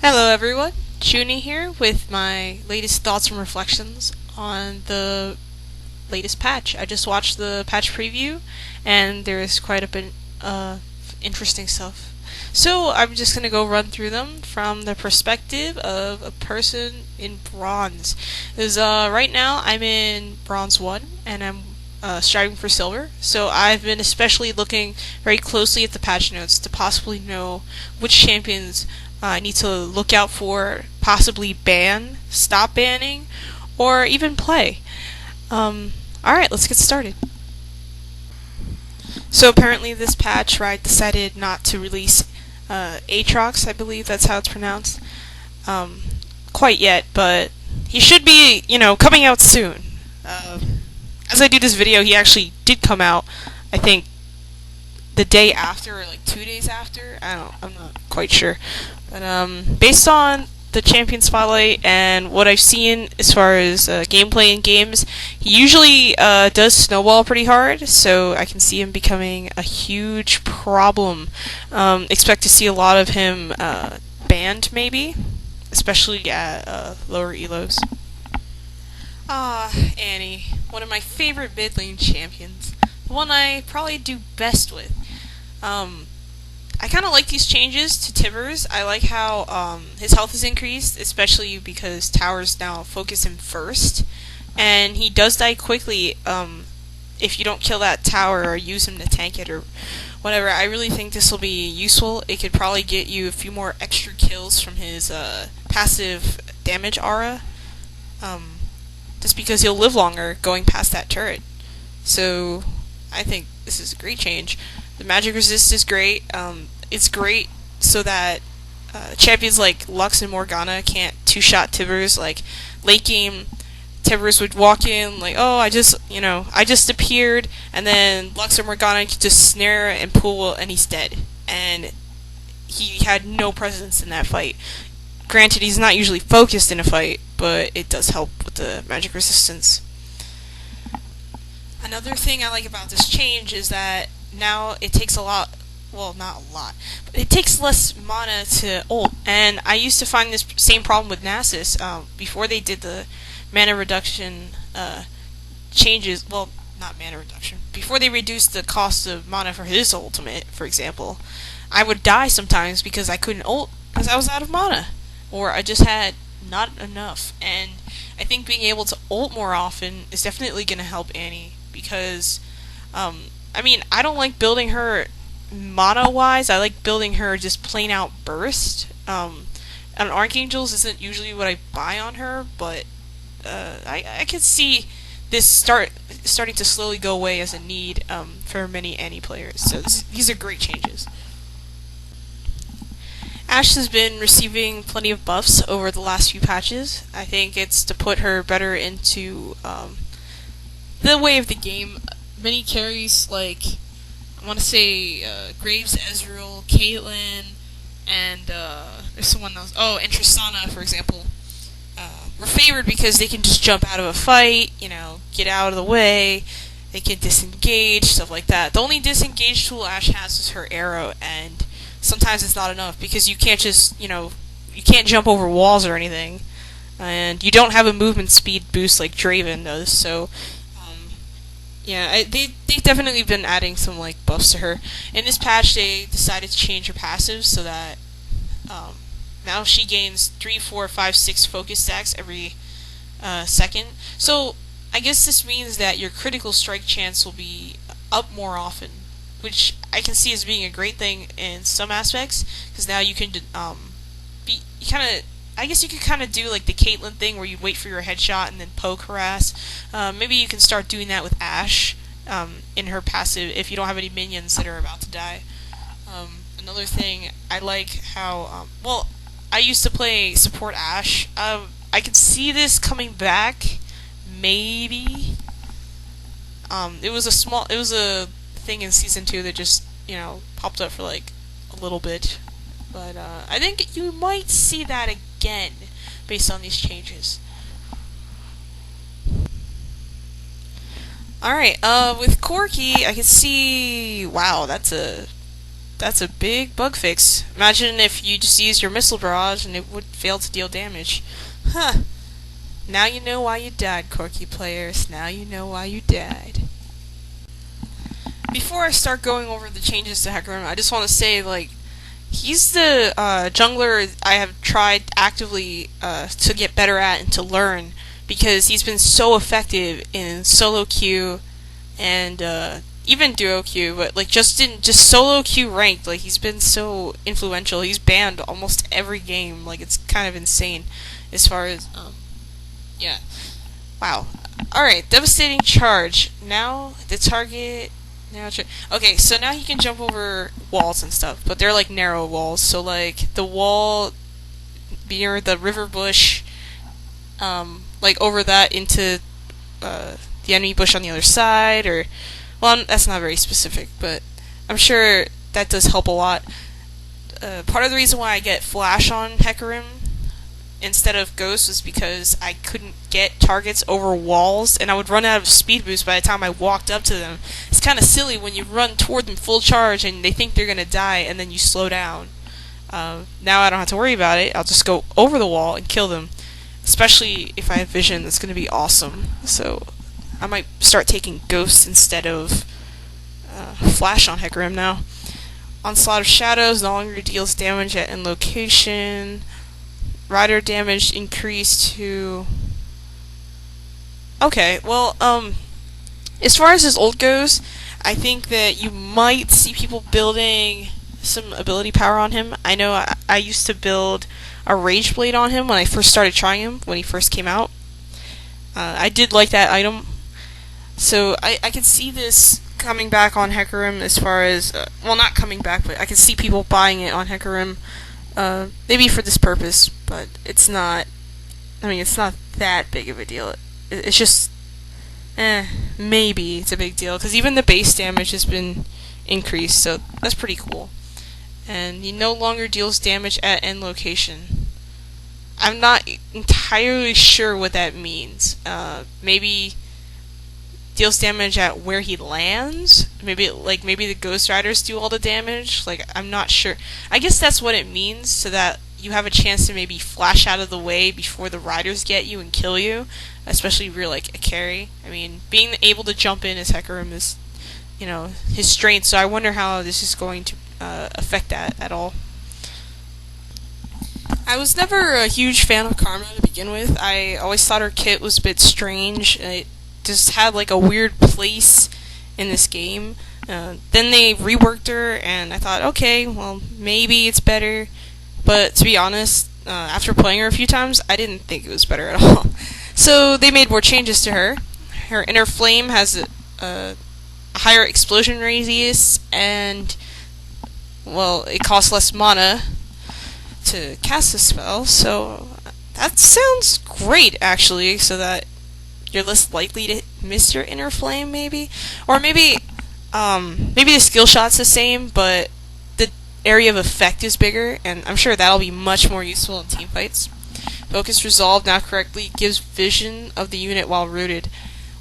Hello everyone, Junie here with my latest thoughts and reflections on the latest patch. I just watched the patch preview and there is quite a bit of interesting stuff. So I'm just going to go run through them from the perspective of a person in bronze. Right now I'm in bronze 1 and I'm striving for silver. So I've been especially looking very closely at the patch notes to possibly know which champions I need to look out for, possibly ban, stop banning, or even play. Alright, let's get started. So apparently this patch, right, decided not to release Aatrox, I believe that's how it's pronounced, um, quite yet, but he should be, coming out soon. As I do this video, he actually did come out, I think, the day after or like 2 days after. I'm not quite sure. But based on the champion spotlight and what I've seen as far as gameplay in games, he usually does snowball pretty hard, so I can see him becoming a huge problem. Expect to see a lot of him banned, maybe, especially at lower elos. Annie, one of my favorite mid lane champions. The one I probably do best with. I kind of like these changes to Tivers. I like how his health is increased, especially because towers now focus him first. And he does die quickly if you don't kill that tower or use him to tank it or whatever. I really think this will be useful. It could probably get you a few more extra kills from his passive damage aura. Just because he'll live longer going past that turret. So I think this is a great change. The magic resist is great. It's great so that champions like Lux and Morgana can't two-shot Tivers. Like late game, Tivers would walk in like, oh, I just appeared, and then Lux or Morgana could just snare and pull, and he's dead. And he had no presence in that fight. Granted, he's not usually focused in a fight, but it does help with the magic resistance. Another thing I like about this change is that now it takes a lot, well, not a lot, but it takes less mana to ult. And I used to find this same problem with Nasus before they did the mana reduction changes. Well, not mana reduction. Before they reduced the cost of mana for his ultimate, for example, I would die sometimes because I couldn't ult because I was out of mana, or I just had not enough. And I think being able to ult more often is definitely going to help Annie because I don't like building her mana-wise. I like building her just plain out burst. And Archangels isn't usually what I buy on her, but I could see this starting to slowly go away as a need for many Annie players. So these are great changes. Ashe has been receiving plenty of buffs over the last few patches. I think it's to put her better into the way of the game. Many carries like I want to say Graves, Ezreal, Caitlyn, and there's someone else. Oh, and Tristana, for example, were favored because they can just jump out of a fight, get out of the way. They can disengage, stuff like that. The only disengage tool Ashe has is her arrow, and sometimes it's not enough because you can't just, you can't jump over walls or anything, and you don't have a movement speed boost like Draven does. So yeah, they've definitely been adding some like buffs to her. In this patch, they decided to change her passive so that now she gains 3, 4, 5, 6 focus stacks every second. So I guess this means that your critical strike chance will be up more often, which I can see as being a great thing in some aspects because now you can I guess you could kind of do like the Caitlyn thing where you wait for your headshot and then poke harass. Maybe you can start doing that with Ashe in her passive if you don't have any minions that are about to die. Another thing, I like how, I used to play support Ashe. I could see this coming back, maybe. It was a thing in Season 2 that just, popped up for like a little bit. But I think you might see that again based on these changes. Alright, with Corki, I can see... Wow, that's a That's a big bug fix. Imagine if you just used your missile barrage and it would fail to deal damage. Huh. Now you know why you died, Corky players. Now you know why you died. Before I start going over the changes to Hecarim, I just want to say, like, he's the jungler I have tried actively to get better at and to learn, because he's been so effective in solo queue and even duo queue, but like just solo queue ranked. Like, he's been so influential. He's banned almost every game. Like, it's kind of insane as far as yeah. Wow. All right, devastating charge. Now the target. Okay, so now he can jump over walls and stuff, but they're like narrow walls. So like the wall near the river bush, like over that into the enemy bush on the other side, or well, that's not very specific, but I'm sure that does help a lot. Part of the reason why I get flash on Hecarim instead of Ghost was because I couldn't get targets over walls, and I would run out of speed boost by the time I walked up to them. It's kind of silly when you run toward them full charge and they think they're going to die, and then you slow down. Now I don't have to worry about it. I'll just go over the wall and kill them. Especially if I have vision, that's going to be awesome. So I might start taking Ghost instead of Flash on Hecarim now. Onslaught of Shadows no longer deals damage at end location. Rider damage increased to... Okay, well, as far as his ult goes, I think that you might see people building some ability power on him. I know I used to build a Rage Blade on him when I first started trying him, when he first came out. I did like that item. So I can see this coming back on Hecarim as far as... well, not coming back, but I can see people buying it on Hecarim. Maybe for this purpose, but it's not... I mean, it's not that big of a deal. It's just... maybe it's a big deal, because even the base damage has been increased, so that's pretty cool. And he no longer deals damage at end location. I'm not entirely sure what that means. Maybe deals damage at where he lands. Maybe the Ghost Riders do all the damage. Like, I'm not sure. I guess that's what it means, so that you have a chance to maybe flash out of the way before the Riders get you and kill you, especially if you're like a carry. I mean, being able to jump in as Hecarim is, you know, his strength. So I wonder how this is going to affect that at all. I was never a huge fan of Karma to begin with. I always thought her kit was a bit strange. It just had like a weird place in this game. Then they reworked her, and I thought, okay, well, maybe it's better. But to be honest, after playing her a few times, I didn't think it was better at all. So they made more changes to her. Her inner flame has a higher explosion radius, and, well, it costs less mana to cast the spell, so that sounds great, actually, so that you're less likely to miss your inner flame, maybe? Or maybe the skill shot's the same, but the area of effect is bigger, and I'm sure that'll be much more useful in team fights. Focus Resolve now correctly gives vision of the unit while rooted.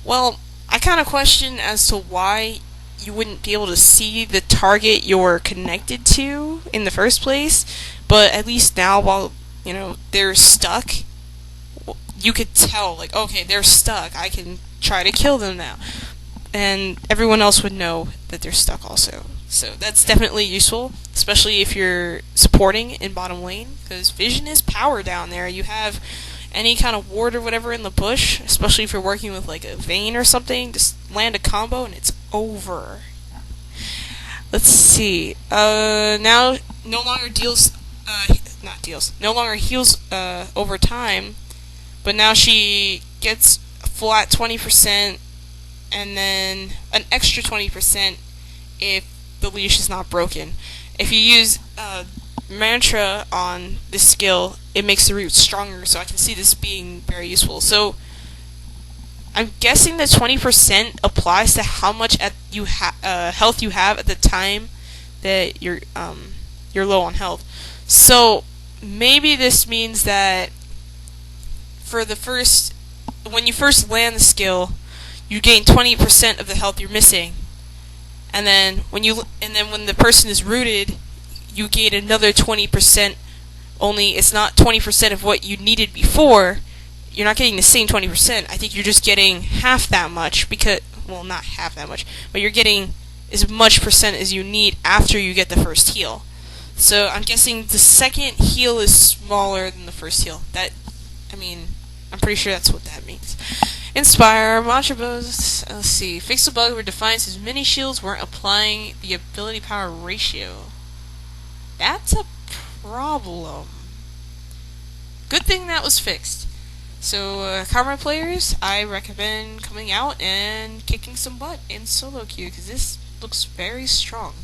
Well, I kind of question as to why you wouldn't be able to see the target you're connected to in the first place, but at least now, while, you know, they're stuck, you could tell, like, okay, they're stuck, I can try to kill them now. And everyone else would know that they're stuck also. So that's definitely useful, especially if you're supporting in bottom lane, because vision is power down there. You have any kind of ward or whatever in the bush, especially if you're working with like a Vayne or something, just land a combo and it's over. Let's see. Now no longer no longer heals over time, but now she gets a flat 20% and then an extra 20% if the leash is not broken. If you use mantra on this skill, it makes the root stronger, so I can see this being very useful. So I'm guessing that 20% applies to how much health you have at the time that you're low on health. So maybe this means that when you first land the skill, you gain 20% of the health you're missing. and then when the person is rooted, you gain another 20%. Only it's not 20% of what you needed before. You're not getting the same 20%. I think you're just getting half that much because, well, not half that much, but you're getting as much percent as you need after you get the first heal. So I'm guessing the second heal is smaller than the first heal. I'm pretty sure that's what that means. Inspire, Mantra Bows, let's see. Fix the bug where Defiance his mini shields weren't applying the ability power ratio. That's a problem. Good thing that was fixed. So, Karma players, I recommend coming out and kicking some butt in solo queue, because this looks very strong.